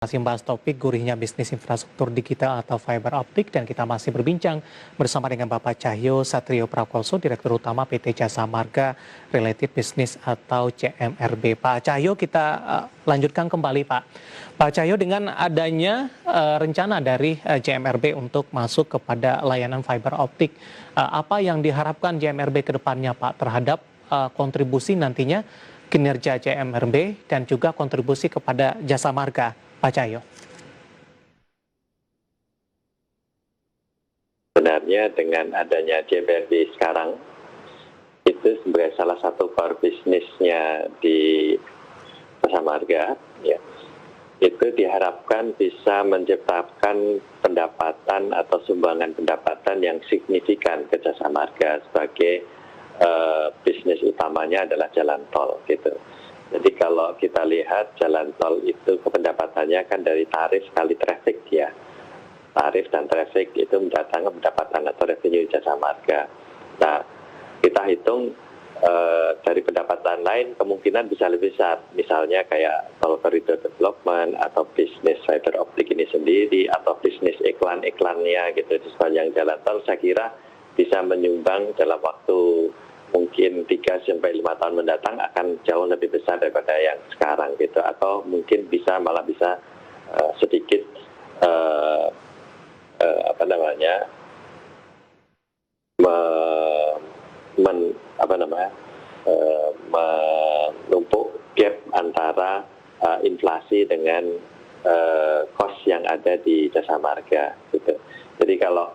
Masih membahas topik gurihnya bisnis infrastruktur digital atau fiber optik dan kita masih berbincang bersama dengan Bapak Cahyo Satrio Prakoso, Direktur Utama PT Jasa Marga Related Business atau CMRB. Pak Cahyo, kita lanjutkan kembali Pak. Pak Cahyo, dengan adanya rencana dari CMRB untuk masuk kepada layanan fiber optik, apa yang diharapkan CMRB ke depannya Pak terhadap kontribusi nantinya kinerja CMRB dan juga kontribusi kepada Jasa Marga? Pak Cahyo. Sebenarnya dengan adanya CMRB sekarang, itu sebagai salah satu core bisnisnya di Jasa Marga, ya, itu diharapkan bisa menciptakan pendapatan atau sumbangan pendapatan yang signifikan ke Jasa Marga sebagai bisnis utamanya adalah jalan tol, gitu. Jadi kalau kita lihat jalan tol itu pendapatannya kan dari tarif kali traffic ya. Tarif dan traffic itu mendatangkan pendapatan atau revenue Jasa Marga. Nah, kita hitung dari pendapatan lain kemungkinan bisa lebih besar. Misalnya kayak tol corridor development atau bisnis fiber optik ini sendiri atau bisnis iklan-iklannya gitu di sepanjang jalan tol, saya kira bisa menyumbang dalam waktu mungkin 3-5 tahun mendatang akan jauh lebih besar daripada yang sekarang gitu, atau mungkin malah bisa sedikit menumpuk gap antara inflasi dengan cost yang ada di Jasa Marga gitu. Jadi kalau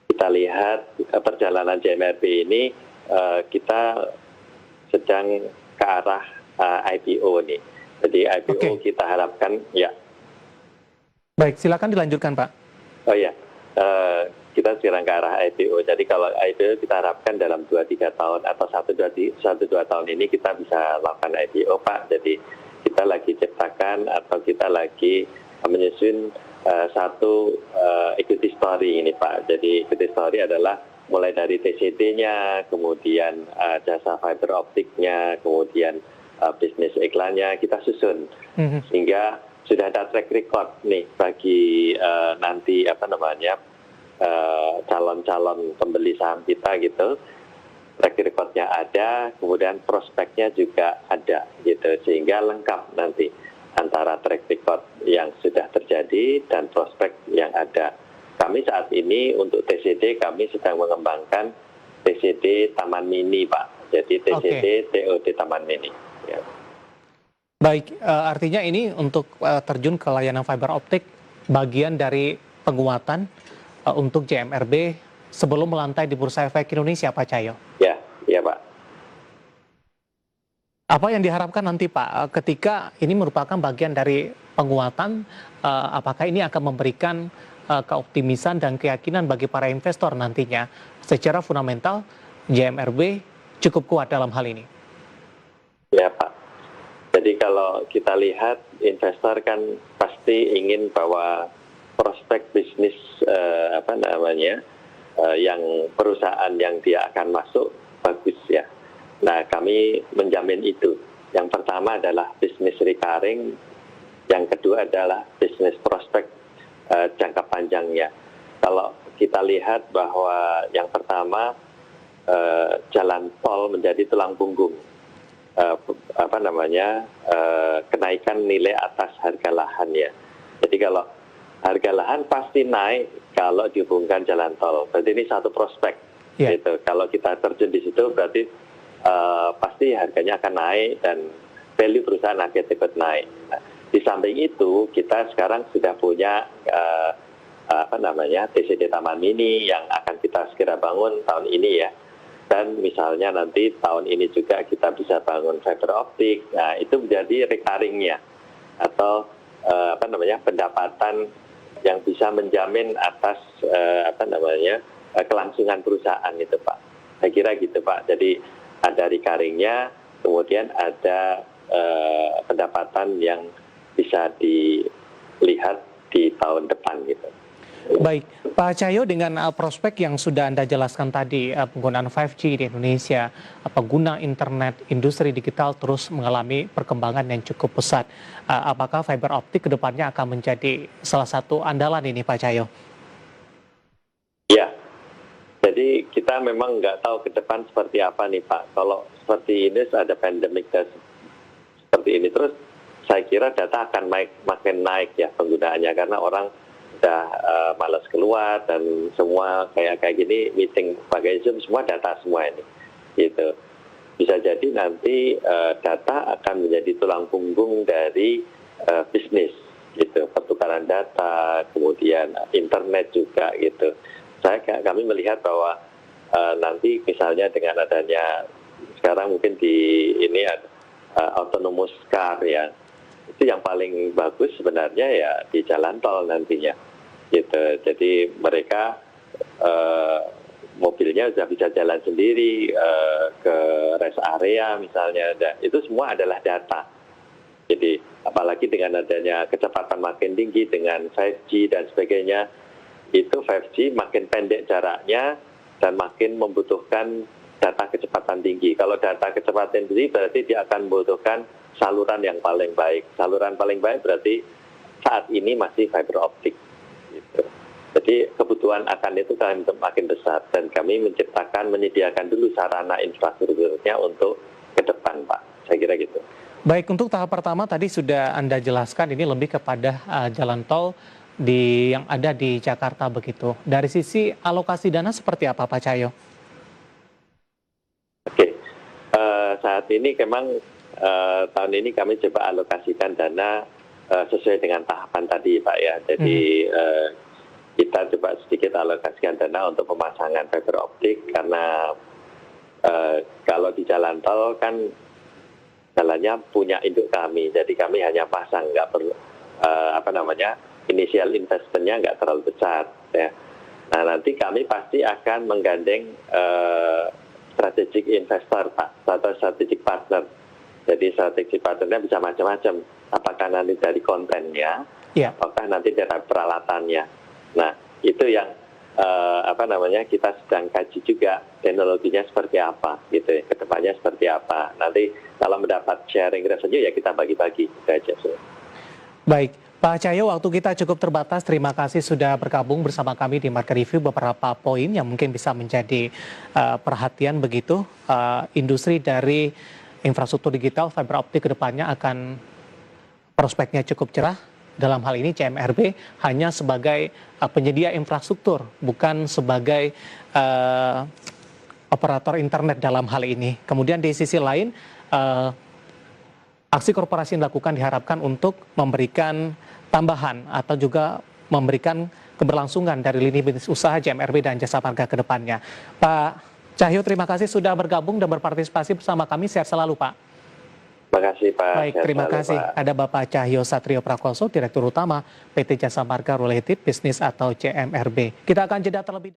kita lihat perjalanan CMRB ini, kita sedang ke arah IPO nih. Jadi IPO kita harapkan ya. Baik, silakan dilanjutkan Pak. Oh ya, kita sedang ke arah IPO. Jadi kalau IPO kita harapkan dalam 2-3 tahun atau 1-2 tahun ini kita bisa lakukan IPO Pak. Jadi kita lagi ciptakan atau kita lagi menyusun satu equity story ini Pak. Jadi equity story adalah mulai dari TCD-nya, kemudian jasa fiber optiknya, kemudian bisnis iklannya kita susun, sehingga sudah ada track record nih bagi nanti calon-calon pembeli saham kita gitu. Track recordnya ada, kemudian prospeknya juga ada gitu, sehingga lengkap nanti antara track record yang sudah terjadi dan prospek yang ada. Kami saat ini untuk TCD kami sedang mengembangkan TCD Taman Mini Pak. Jadi TCD TOD Taman Mini. Ya. Baik, artinya ini untuk terjun ke layanan fiber optik bagian dari penguatan untuk CMRB sebelum melantai di Bursa Efek Indonesia Pak Cahyo. Ya, iya Pak. Apa yang diharapkan nanti Pak ketika ini merupakan bagian dari penguatan, apakah ini akan memberikan keoptimisan dan keyakinan bagi para investor nantinya secara fundamental CMRB cukup kuat dalam hal ini? Ya Pak, jadi kalau kita lihat investor kan pasti ingin bahwa prospek bisnis yang perusahaan yang dia akan masuk bagus ya. Nah kami menjamin itu. Yang pertama adalah bisnis recurring, yang kedua adalah bisnis prospek jangka panjangnya. Kalau kita lihat bahwa yang pertama jalan tol menjadi tulang punggung kenaikan nilai atas harga lahan ya. Jadi kalau harga lahan pasti naik kalau dihubungkan jalan tol. Berarti ini satu prospek. Gitu. Kalau kita terjun di situ berarti pasti harganya akan naik dan value perusahaan akan ikut naik. Nah, di samping itu kita sekarang sudah punya TCD Taman Mini yang akan kita segera bangun tahun ini ya. Dan misalnya nanti tahun ini juga kita bisa bangun fiber optik. Nah, itu menjadi recurring-nya atau pendapatan yang bisa menjamin atas kelangsungan perusahaan itu Pak. Saya kira gitu Pak. Jadi ada recurring-nya, kemudian ada pendapatan yang bisa dilihat di tahun depan gitu. Baik, Pak Cahyo, dengan prospek yang sudah Anda jelaskan tadi, penggunaan 5G di Indonesia, pengguna internet, industri digital terus mengalami perkembangan yang cukup pesat. Apakah fiber optik ke depannya akan menjadi salah satu andalan ini, Pak Cahyo? Ya, jadi kita memang nggak tahu ke depan seperti apa nih Pak. Kalau seperti ini ada pandemik dan seperti ini terus, saya kira data akan makin naik ya penggunaannya karena orang udah malas keluar dan semua kayak gini meeting pakai Zoom semua data semua ini gitu. Bisa jadi nanti data akan menjadi tulang punggung dari bisnis gitu, pertukaran data, kemudian internet juga gitu. Kami melihat bahwa nanti misalnya dengan adanya sekarang mungkin di ini ada autonomous car ya, itu yang paling bagus sebenarnya ya di jalan tol nantinya gitu. Jadi mereka mobilnya sudah bisa jalan sendiri ke rest area misalnya, itu semua adalah data. Jadi apalagi dengan adanya kecepatan makin tinggi dengan 5G dan sebagainya, itu 5G makin pendek jaraknya dan makin membutuhkan data kecepatan tinggi. Kalau data kecepatan tinggi berarti dia akan membutuhkan saluran yang paling baik. Saluran paling baik berarti saat ini masih fiber optik. Gitu. Jadi kebutuhan akan itu kan makin besar dan kami menyediakan dulu sarana infrastrukturnya untuk ke depan, Pak. Saya kira gitu. Baik, untuk tahap pertama tadi sudah Anda jelaskan ini lebih kepada jalan tol yang ada di Jakarta begitu. Dari sisi alokasi dana seperti apa, Pak Cahyo? Oke, saat ini memang tahun ini kami coba alokasikan dana sesuai dengan tahapan tadi Pak ya. Jadi kita coba sedikit alokasikan dana untuk pemasangan fiber optik karena kalau di jalan tol kan jalannya punya induk kami, jadi kami hanya pasang, nggak perlu initial investmentnya nggak terlalu besar ya. Nah nanti kami pasti akan menggandeng strategic investor Pak, atau strategic partner. Jadi strategic partnernya bisa macam-macam. Apakah nanti dari kontennya, apakah nanti dari peralatannya. Nah itu yang kita sedang kaji juga teknologinya seperti apa, gitu ya, kedepannya seperti apa. Nanti kalau mendapat sharing revenue ya kita bagi-bagi. Baik. Pak Cahyo, waktu kita cukup terbatas. Terima kasih sudah bergabung bersama kami di Market Review. Beberapa poin yang mungkin bisa menjadi perhatian begitu. Industri dari infrastruktur digital fiber optik ke depannya akan prospeknya cukup cerah. Dalam hal ini CMRB hanya sebagai penyedia infrastruktur, bukan sebagai operator internet dalam hal ini. Kemudian di sisi lain, aksi korporasi yang dilakukan diharapkan untuk memberikan tambahan atau juga memberikan keberlangsungan dari lini bisnis usaha CMRB dan Jasa Marga ke depannya. Pak Cahyo, terima kasih sudah bergabung dan berpartisipasi bersama kami. Sehat selalu, Pak. Terima kasih, Pak. Baik, terima kasih. Pak. Ada Bapak Cahyo Satrio Prakoso, Direktur Utama PT Jasa Marga Related Business atau CMRB. Kita akan jeda terlebih